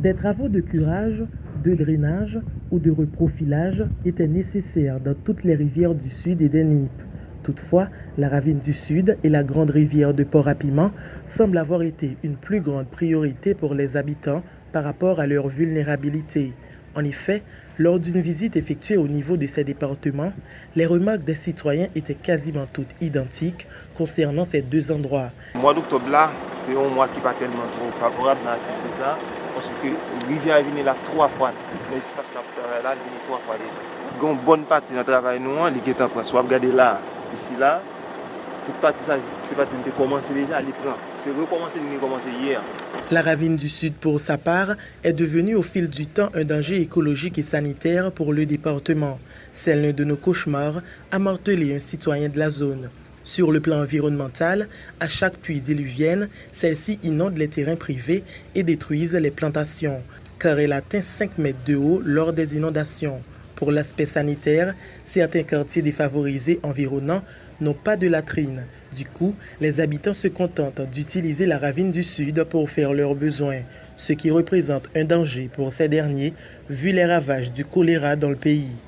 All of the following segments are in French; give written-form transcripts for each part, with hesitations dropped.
Des travaux de curage, de drainage ou de reprofilage étaient nécessaires dans toutes les rivières du Sud et des Nippes. Toutefois, la ravine du Sud et la grande rivière de Port-à-Piment semblent avoir été une plus grande priorité pour les habitants par rapport à leur vulnérabilité. En effet, lors d'une visite effectuée au niveau de ces départements, les remarques des citoyens étaient quasiment toutes identiques concernant ces deux endroits. Le mois d'octobre là, c'est un mois qui n'est pas tellement trop favorable dans l'activité ça, parce que la rivière est venue là 3 fois. L'espace capteur là, il est 3 fois déjà. Une bonne partie de notre travail, nous, les guettants prennent. Soit regarder là, ici, là, toute partie ça, c'est partie qui a commencé déjà, elle prend. C'est recommencé, il a commencé hier. La ravine du Sud, pour sa part, est devenue au fil du temps un danger écologique et sanitaire pour le département. C'est l'un de nos cauchemars, a martelé un citoyen de la zone. Sur le plan environnemental, à chaque pluie diluvienne, celle-ci inonde les terrains privés et détruisent les plantations, car elle atteint 5 mètres de haut lors des inondations. Pour l'aspect sanitaire, certains quartiers défavorisés environnants n'ont pas de latrines. Du coup, les habitants se contentent d'utiliser la ravine du Sud pour faire leurs besoins, ce qui représente un danger pour ces derniers, vu les ravages du choléra dans le pays.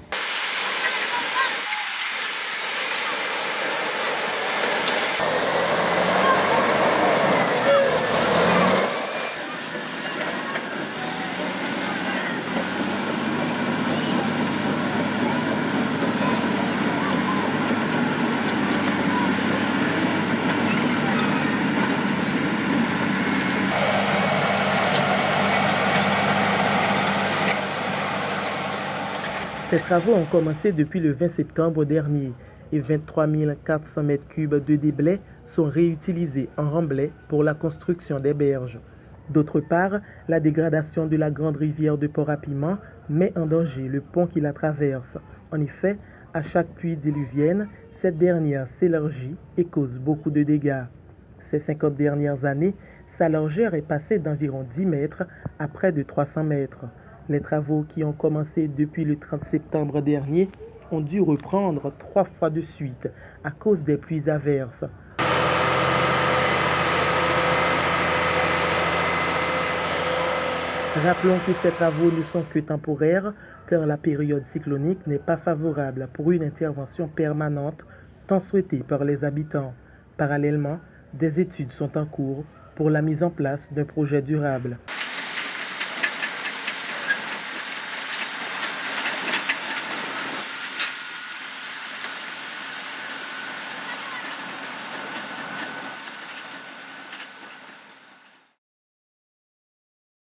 Ces travaux ont commencé depuis le 20 septembre dernier et 23 400 mètres cubes de déblais sont réutilisés en remblai pour la construction des berges. D'autre part, la dégradation de la grande rivière de Port-à-Piment met en danger le pont qui la traverse. En effet, à chaque pluie diluvienne, cette dernière s'élargit et cause beaucoup de dégâts. Ces 50 dernières années, sa largeur est passée d'environ 10 mètres à près de 300 mètres. Les travaux qui ont commencé depuis le 30 septembre dernier ont dû reprendre 3 fois de suite à cause des pluies averses. Rappelons que ces travaux ne sont que temporaires car la période cyclonique n'est pas favorable pour une intervention permanente tant souhaitée par les habitants. Parallèlement, des études sont en cours pour la mise en place d'un projet durable.